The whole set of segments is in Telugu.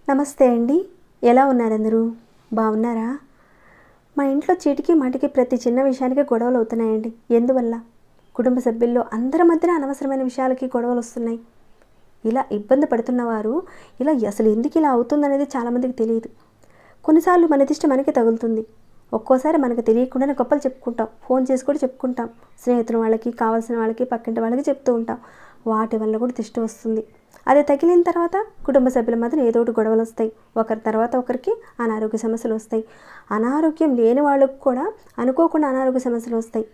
నమస్తే అండి. ఎలా ఉన్నారు అందరూ? బాగున్నారా? మా ఇంట్లో చీటికి మాటికి ప్రతి చిన్న విషయానికి గొడవలు అవుతున్నాయండి. ఎందువల్ల? కుటుంబ సభ్యుల్లో అందరి మధ్యన అనవసరమైన విషయాలకి గొడవలు వస్తున్నాయి. ఇలా ఇబ్బంది పడుతున్నవారు ఇలా అసలు ఎందుకు ఇలా అవుతుందనేది చాలామందికి తెలియదు. కొన్నిసార్లు మన దిష్టి మనకి తగులుతుంది. ఒక్కోసారి మనకు తెలియకుండానే గొప్పలు చెప్పుకుంటాం. ఫోన్ చేసి కూడా చెప్పుకుంటాం. స్నేహితుల వాళ్ళకి, కావాల్సిన వాళ్ళకి, పక్కింటి వాళ్ళకి చెప్తూ ఉంటాం. వాటి వల్ల కూడా దిష్టి వస్తుంది. అది తగిలిన తర్వాత కుటుంబ సభ్యుల మధ్య ఏదో ఒకటి గొడవలు వస్తాయి. ఒకరి తర్వాత ఒకరికి అనారోగ్య సమస్యలు వస్తాయి. అనారోగ్యం లేని వాళ్ళకు కూడా అనుకోకుండా అనారోగ్య సమస్యలు వస్తాయి.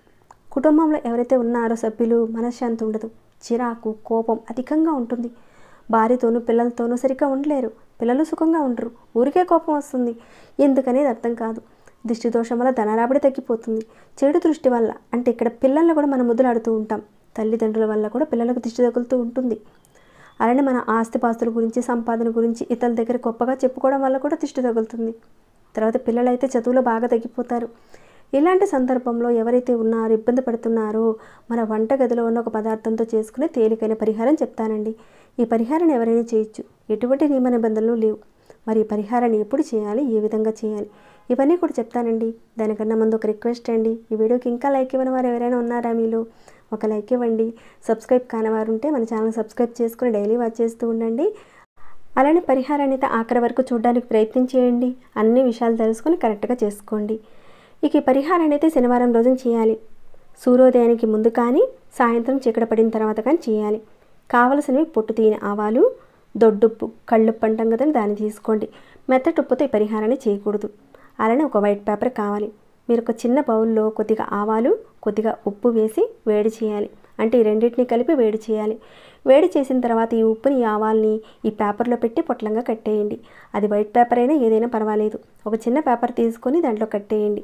కుటుంబంలో ఎవరైతే ఉన్నారో సభ్యులు మనశ్శాంతి ఉండదు. చిరాకు, కోపం అధికంగా ఉంటుంది. భార్యతోనూ పిల్లలతోనూ సరిగ్గా ఉండలేరు. పిల్లలు సుఖంగా ఉండరు. ఊరికే కోపం వస్తుంది. ఎందుకనేది అర్థం కాదు. దిష్టి దోషం వల్ల ధనరాబడి తగ్గిపోతుంది. చెడు దృష్టి వల్ల అంటే ఇక్కడ పిల్లల్ని కూడా మనం ముద్దులాడుతూ ఉంటాం. తల్లిదండ్రుల వల్ల కూడా పిల్లలకు దిష్టి తగులుతూ ఉంటుంది. అలానే మన ఆస్తిపాస్తుల గురించి, సంపాదన గురించి ఇతరుల దగ్గర గొప్పగా చెప్పుకోవడం వల్ల కూడా దిష్టి తగులుతుంది. తర్వాత పిల్లలైతే చదువులో బాగా తగ్గిపోతారు. ఇలాంటి సందర్భంలో ఎవరైతే ఉన్నారో, ఇబ్బంది పడుతున్నారో మన వంటగదిలో ఉన్న ఒక పదార్థంతో చేసుకునే తేలికైన పరిహారం చెప్తానండి. ఈ పరిహారాన్ని ఎవరైనా చేయొచ్చు. ఎటువంటి నియమ నిబంధనలు లేవు. మరి ఈ పరిహారాన్ని ఎప్పుడు చేయాలి, ఏ విధంగా చేయాలి, ఇవన్నీ కూడా చెప్తానండి. దానికన్నా ముందు ఒక రిక్వెస్ట్ అండి. ఈ వీడియోకి ఇంకా లైక్ ఇవ్వని వారు ఎవరైనా ఉన్నారా మీలో? ఒక లైక్ ఇవ్వండి. సబ్స్క్రైబ్ కానివారు ఉంటే మన ఛానల్ సబ్స్క్రైబ్ చేసుకుని డైలీ వాచ్ చేస్తూ ఉండండి. అలానే పరిహారాన్ని అయితే ఆఖరి వరకు చూడడానికి ప్రయత్నం చేయండి. అన్ని విషయాలు తెలుసుకొని కరెక్ట్గా చేసుకోండి. ఇక ఈ పరిహారాన్ని అయితే శనివారం రోజున చేయాలి. సూర్యోదయానికి ముందు కానీ, సాయంత్రం చీకటి పడిన తర్వాత కానీ చేయాలి. కావలసినవి పొట్టు తీయని ఆవాలు, దొడ్డుప్పు, కళ్ళుప్పు అంటాం కదండి, దాన్ని తీసుకోండి. మెత్తటి ఉప్పుతో ఈ పరిహారాన్ని చేయకూడదు. అలానే ఒక వైట్ పేపర్ కావాలి. మీరు ఒక చిన్న బౌల్లో కొద్దిగా ఆవాలు, కొద్దిగా ఉప్పు వేసి వేడి చేయాలి. అంటే ఈ రెండింటిని కలిపి వేడి చేయాలి. వేడి చేసిన తర్వాత ఈ ఉప్పుని, ఈ ఆవాల్ని ఈ పేపర్లో పెట్టి పొట్లంగా కట్టేయండి. అది వైట్ పేపర్ అయినా ఏదైనా పర్వాలేదు. ఒక చిన్న పేపర్ తీసుకొని దాంట్లో కట్టేయండి.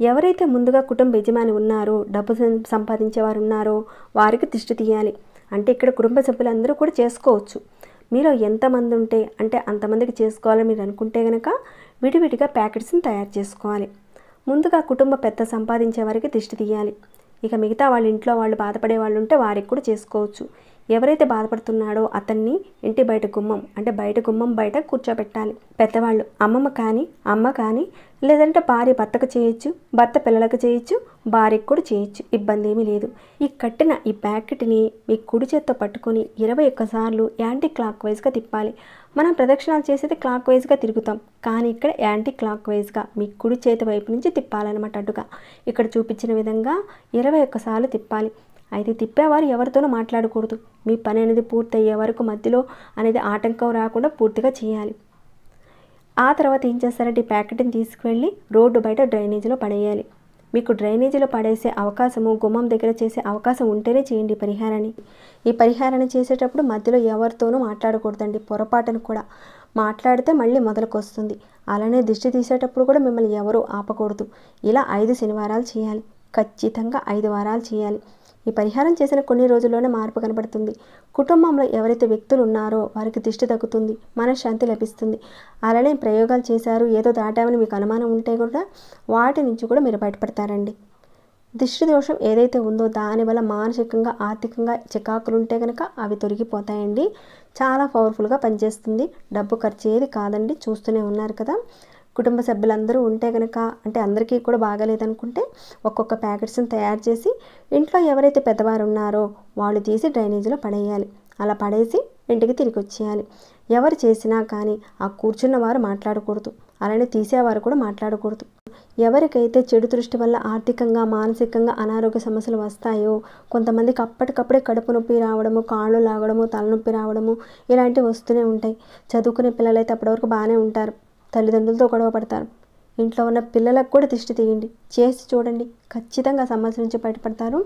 ఎవరైతే ముందుగా కుటుంబ యజమాని ఉన్నారో, డబ్బు సంపాదించేవారు ఉన్నారో వారికి దిష్టి తీయాలి. అంటే ఇక్కడ కుటుంబ సభ్యులందరూ కూడా చేసుకోవచ్చు. మీరు ఎంతమంది ఉంటే అంటే అంతమందికి చేసుకోవాలని మీరు అనుకుంటే కనుక విడివిడిగా ప్యాకెట్స్ని తయారు చేసుకోవాలి. ముందుగా కుటుంబ పెద్ద సంపాదించే వారికి దిష్టి తీయాలి. ఇక మిగతా వాళ్ళ ఇంట్లో వాళ్ళు బాధపడే వాళ్ళు ఉంటే వారికి కూడా చేసుకోవచ్చు. ఎవరైతే బాధపడుతున్నాడో అతన్ని ఇంటి బయట గుమ్మం అంటే బయట గుమ్మం బయట కూర్చోబెట్టాలి. పెద్దవాళ్ళు అమ్మమ్మ కానీ, అమ్మ కానీ, లేదంటే భార్య భర్తకు చేయొచ్చు, భర్త పిల్లలకు చేయొచ్చు, భార్యకు కూడా చేయొచ్చు. ఇబ్బంది ఏమీ లేదు. ఈ కట్టిన ఈ ప్యాకెట్ని మీ కుడి చేత్తో పట్టుకొని 21 సార్లు యాంటీ క్లాక్ వైజ్గా తిప్పాలి. మనం ప్రదక్షిణాలు చేసేది క్లాక్ వైజ్గా తిరుగుతాం, కానీ ఇక్కడ యాంటీ క్లాక్ వైజ్గా మీ కుడి చేతి వైపు నుంచి తిప్పాలన్నమాట. అడ్డుగా ఇక్కడ చూపించిన విధంగా 21 సార్లు తిప్పాలి. అయితే తిప్పేవారు ఎవరితోనూ మాట్లాడకూడదు. మీ పని అనేది పూర్తయ్యే వరకు మధ్యలో అనేది ఆటంకం రాకుండా పూర్తిగా చేయాలి. ఆ తర్వాత ఏం చేస్తారంటే ఈ ప్యాకెట్ని తీసుకువెళ్ళి రోడ్డు బయట డ్రైనేజీలో పడేయాలి. మీకు డ్రైనేజీలో పడేసే అవకాశము, గుమ్మం దగ్గర చేసే అవకాశం ఉంటేనే చేయండి ఈ పరిహారాన్ని. ఈ పరిహారాన్ని చేసేటప్పుడు మధ్యలో ఎవరితోనూ మాట్లాడకూడదండి. పొరపాటును కూడా మాట్లాడితే మళ్ళీ మొదలుకు వస్తుంది. అలానే దిష్టి తీసేటప్పుడు కూడా మిమ్మల్ని ఎవరూ ఆపకూడదు. ఇలా 5 శనివారాలు చేయాలి. ఖచ్చితంగా 5 వారాలు చేయాలి. ఈ పరిహారం చేసిన కొన్ని రోజుల్లోనే మార్పు కనబడుతుంది. కుటుంబంలో ఎవరైతే వ్యక్తులు ఉన్నారో వారికి దిష్టి తగ్గుతుంది, మనశ్శాంతి లభిస్తుంది. అలానే ప్రయోగాలు చేశారు, ఏదో దాటామని మీకు అనుమానం ఉంటే కూడా వాటి నుంచి కూడా మీరు బయటపడతారండి. దిష్టి దోషం ఏదైతే ఉందో దానివల్ల మానసికంగా, ఆర్థికంగా చికాకులు ఉంటే కనుక అవి తొలగిపోతాయండి. చాలా పవర్ఫుల్గా పనిచేస్తుంది. డబ్బు ఖర్చు ఏది కాదండి. చూస్తూనే ఉన్నారు కదా. కుటుంబ సభ్యులందరూ ఉంటే కనుక అంటే అందరికీ కూడా బాగాలేదనుకుంటే ఒక్కొక్క ప్యాకెట్స్ని తయారు చేసి ఇంట్లో ఎవరైతే పెద్దవారు ఉన్నారో వాళ్ళు తీసి డ్రైనేజీలో పడేయాలి. అలా పడేసి ఇంటికి తిరిగి వచ్చేయాలి. ఎవరు చేసినా కానీ ఆ కూర్చున్న వారు మాట్లాడకూడదు. అలానే తీసేవారు కూడా మాట్లాడకూడదు. ఎవరికైతే చెడు దృష్టి వల్ల ఆర్థికంగా, మానసికంగా అనారోగ్య సమస్యలు వస్తాయో, కొంతమందికి అప్పటికప్పుడే కడుపు నొప్పి రావడము, కాళ్ళు లాగడము, తలనొప్పి రావడము ఇలాంటివి వస్తూనే ఉంటాయి. చదువుకునే పిల్లలైతే అప్పటివరకు బాగానే ఉంటారు. తల్లిదండ్రులతో గొడవ పడతారు. ఇంట్లో ఉన్న పిల్లలకు కూడా దిష్టి తీయండి. చేసి చూడండి. ఖచ్చితంగా సమస్య నుంచి బయటపడతారు.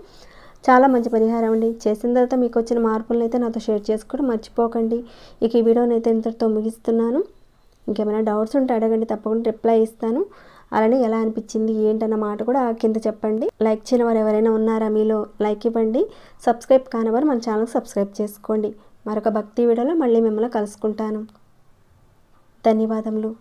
చాలా మంచి పరిహారం అండి. చేసిన తర్వాత మీకు వచ్చిన మార్పులను అయితే నాతో షేర్ చేసుకోవడం మర్చిపోకండి. ఇక ఈ వీడియోని అయితే ఇంతటితో ముగిస్తున్నాను. ఇంకేమైనా డౌట్స్ ఉంటే అడగండి, తప్పకుండా రిప్లై ఇస్తాను. అలానే ఎలా అనిపించింది ఏంటన్న మాట కూడా కింద చెప్పండి. లైక్ చేయని వారు ఎవరైనా ఉన్నారా మీలో? లైక్ ఇవ్వండి. సబ్స్క్రైబ్ కానివారు మన ఛానల్ సబ్స్క్రైబ్ చేసుకోండి. మరొక భక్తి వీడియోలో మళ్ళీ మిమ్మల్ని కలుసుకుంటాను. ధన్యవాదములు.